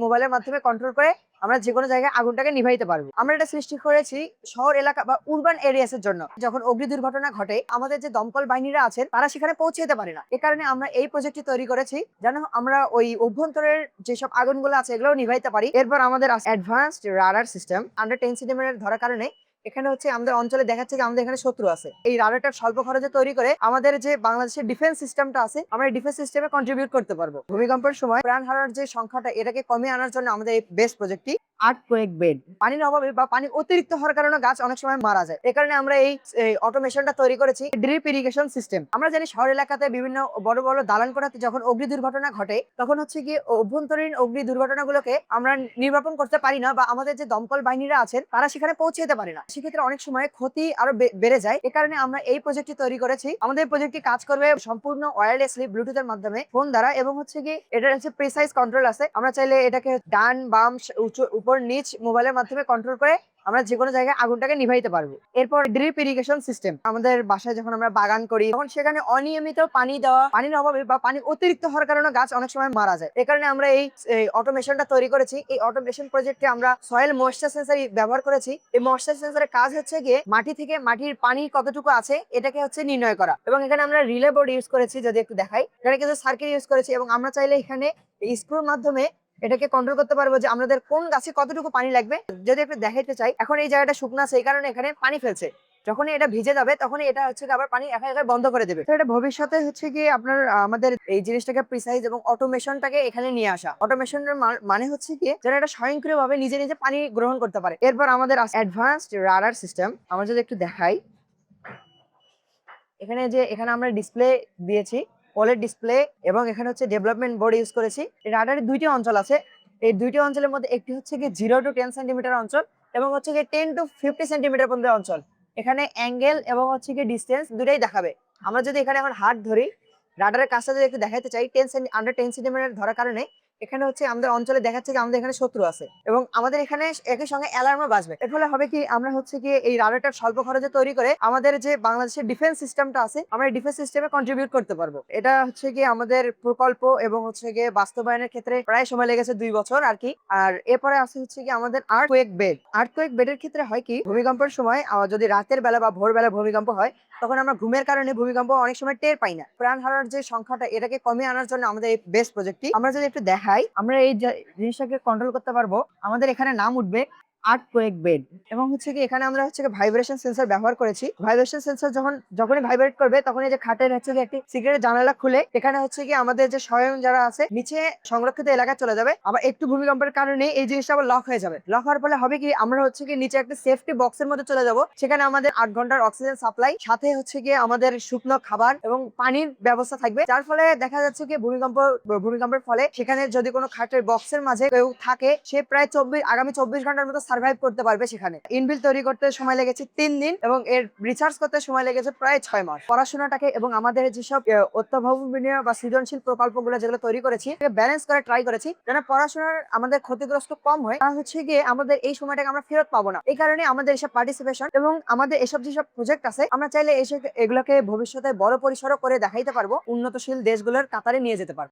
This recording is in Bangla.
মোবাইলের মাধ্যমে কন্ট্রোল করে আমরা যে কোনো জায়গায় আগুনটাকে নিভাইতে পারবো। আমরা এটা সৃষ্টি করেছি শহর এলাকা বা উরবান এরিয়াস এর জন্য। যখন অগ্নি দুর্ঘটনা ঘটে আমাদের যে দমকল বাহিনীরা আছেন তারা সেখানে পৌঁছে যেতে পারে না। এ কারণে আমরা এই প্রজেক্টটি তৈরি করেছি যেন আমরা ওই অভ্যন্তরের যেসব আগুনগুলো আছে এগুলো নিভাইতে পারি। এরপর আমাদের advanced radar system under 10 centimetre ধরার কারণে এখানে হচ্ছে আমাদের অঞ্চলে দেখাচ্ছে যে আমাদের এখানে শত্রু আছে। এই রাডারটা স্বল্প খরচে তৈরি করে আমাদের যে বাংলাদেশের ডিফেন্স সিস্টেমটা আছে আমরা এই ডিফেন্স সিস্টেমে কন্ট্রিবিউট করতে পারবো। ভূমিকম্পের সময় প্রাণ হারার যে সংখ্যাটা এটাকে কমিয়ে আনার জন্য আমাদের এই বেস্ট প্রজেক্টটি আর্থকোয়েক বেড। পানির অভাবে বা পানি অতিরিক্ত হওয়ার কারণে গাছ অনেক সময় মারা যায়। এ কারণে আমরা এই অটোমেশনটা তৈরি করেছি ড্রিপ ইরিগেশন সিস্টেম। আমরা জানি শহর এলাকাতে বিভিন্ন বড় বড় দালান কোঠাতে যখন অগ্নি দুর্ঘটনা ঘটে তখন হচ্ছে কি অভ্যন্তরীণ অগ্নি দুর্ঘটনাগুলোকে আমরা নির্বাপন করতে পারি না বা আমাদের যে দমকল বাহিনীরা আছেন তারা সেখানে পৌঁছে যেতে পারে না। সেক্ষেত্রে অনেক সময় ক্ষতি আরো বেড়ে যায়। এ কারণে আমরা এই প্রজেক্টটি তৈরি করেছি। আমাদের প্রজেক্টটি কাজ করবে সম্পূর্ণ ওয়্যারলেসলি ব্লুটুথের মাধ্যমে ফোন দ্বারা এবং হচ্ছে কি এটার হচ্ছে প্রিসাইজ কন্ট্রোল আছে। আমরা চাইলে এটাকে ডান বাম উপর নিচ মোবাইলের মাধ্যমে কন্ট্রোল করে আমরা যে কোনো জায়গায় আগুনটাকে নিভাইতে পারবো। এরপর ড্রিপ ইরিগেশন সিস্টেম। আমাদের বাসায় যখন আমরা বাগান করি তখন সেখানে অনিয়মিত পানি দেওয়া, পানির অভাবে বা পানি অতিরিক্ত হওয়ার কারণে গাছ অনেক সময় মারা যায়। এ কারণে আমরা এই অটোমেশনটা তৈরি করেছি। এই অটোমেশন প্রজেক্টে আমরা সয়েল ময়েশ্চার সেন্সর ব্যবহার করেছি। এই ময়েশ্চার সেন্সরের কাজ হচ্ছে গিয়ে মাটি থেকে মাটির পানি কতটুকু আছে এটাকে হচ্ছে নির্ণয় করা। এবং এখানে আমরা রিলে বোর্ড ইউজ করেছি, যদি একটু দেখাই। এখানে কিন্তু সার্কিট ইউজ করেছি এবং আমরা চাইলে এখানে স্ক্রুর মাধ্যমে এটাকে কন্ট্রোল করতে পারবো যে আমাদের কোন গাছে কতটুকু পানি লাগবে। যদি একটু দেখাইতে চাই, এখন এই জায়গাটা শুকনো আছে এই কারণে এখানে পানি ফেলছে। যখনই এটা ভিজে যাবে তখন এটা হচ্ছে আবার পানি একা একা বন্ধ করে দেবে। তো এটা ভবিষ্যতে হচ্ছে কি আপনার আমাদের এই জিনিসটাকে প্রিসাইজ এবং অটোমেশনটাকে এখানে নিয়ে আসা। অটোমেশনের মানে হচ্ছে কি যেন এটা স্বয়ংক্রিয়ভাবে নিজে নিজে পানি গ্রহণ করতে পারে। এরপর আমাদের অ্যাডভান্সড রাডার সিস্টেম। আমরা যদি একটু দেখাই, এখানে আমরা ডিসপ্লে দিয়েছি, ওলেড ডিসপ্লে, এবং এখানে হচ্ছে ডেভেলপমেন্ট বোর্ড ইউজ করেছি। রাডারের দুইটি অঞ্চল আছে। এই দুইটি অঞ্চলের মধ্যে একটি হচ্ছে কি 0 to 10 সেন্টিমিটার অঞ্চল এবং হচ্ছে কি 10 to 50 সেন্টিমিটার পর্যন্ত অঞ্চল। এখানে অ্যাঙ্গেল এবং হচ্ছে কি ডিস্টেন্স দুটাই দেখাবে। আমরা যদি এখানে এখন হাত ধরি, রাডারের কাজটা যদি একটু দেখাতে চাই, আন্ডার 10 সেন্টিমিটার ধরার কারণে এখানে হচ্ছে আমাদের অঞ্চলে দেখাচ্ছে যে আমাদের এখানে শত্রু আছে এবং আমাদের এখানে একই সঙ্গে অ্যালার্মও বাজবে। এর ফলে হবে কি আমরা হচ্ছে কি এই রাডারটা স্বল্প খরচে তৈরি করে আমাদের যে বাংলাদেশের ডিফেন্স সিস্টেমটা আছে আমরা এই ডিফেন্স সিস্টেমে কন্ট্রিবিউট করতে পারবো। এটা হচ্ছে কি আমাদের প্রকল্প এবং হচ্ছে গিয়ে বাস্তবায়নের ক্ষেত্রে প্রায় সময় লেগেছে 2 বছর আর কি। আর এরপরে আছে হচ্ছে কি আমাদের আর্থকোয়েক বেড। আর্থকোয়েক বেডের ক্ষেত্রে হয় কি ভূমিকম্পের সময় যদি রাতের বেলা বা ভোরবেলা ভূমিকম্প হয় তখন আমরা ঘুমের কারণে ভূমিকম্প অনেক সময় টের পাই না। প্রাণ হারার যে সংখ্যাটা এটাকে কমিয়ে আনার জন্য আমাদের এই বেস্ট প্রজেক্টটি। আমরা যদি একটু দেখাই, আমরা এই জিনিসটাকে কন্ট্রোল করতে পারবো। আমাদের এখানে নাম উঠবে আর্থকোয়েক বেড এবং হচ্ছে কি এখানে আমরা হচ্ছে ভাইব্রেশন সেন্সর ব্যবহার করেছি। ভাইব্রেশন সেন্সর যখনই ভাইব্রেট করবে তখন এই যে খাটের হচ্ছে একটি সিগারেট জানালা খুলে এখানে হচ্ছে কি আমাদের যে স্বয়ং যারা আছে নিচে সংরক্ষিত এলাকায় চলে যাবে। আবার একটু ভূমিকম্পের কারণে এই জিনিসটা আবার লক হয়ে যাবে। লক হওয়ার ফলে হবে কি আমরা হচ্ছে কি নিচে একটা সেফটি বক্সের মধ্যে চলে যাব। সেখানে আমাদের 8 ঘন্টার অক্সিজেন সাপ্লাই, সাথে হচ্ছে গিয়ে আমাদের শুকনো খাবার এবং পানির ব্যবস্থা থাকবে। যার ফলে দেখা যাচ্ছে কি ভূমিকম্পের ফলে সেখানে যদি কোনো খাটের বক্সের মাঝে কেউ থাকে সে প্রায় আগামী 24 ঘন্টার মতো সার্ভাইভ করতে পারবে। সেখানে ইনবিল্ট তৈরি করতে সময় লেগেছে 3 দিন এবং এর রিসার্চ করতে সময় লেগেছে প্রায় 6 মাস। পড়াশোনাটাকে এবং আমাদের যেসব অত্যাধুনিক বা সৃজনশীল প্রকল্পগুলো যেগুলো তৈরি করেছি ব্যালেন্স করে ট্রাই করেছি যেন পড়াশোনার আমাদের ক্ষতিগ্রস্ত কম হয়। তা হচ্ছে গিয়ে আমাদের এই সময়টাকে আমরা ফেরত পাবো না। এই কারণে আমাদের এসব পার্টিসিপেশন এবং আমাদের এসব যেসব প্রজেক্ট আছে আমরা চাইলে এগুলোকে ভবিষ্যতে বড় পরিসর করে দেখাইতে পারবো, উন্নতশীল দেশগুলোর কাতারে নিয়ে যেতে পারবো।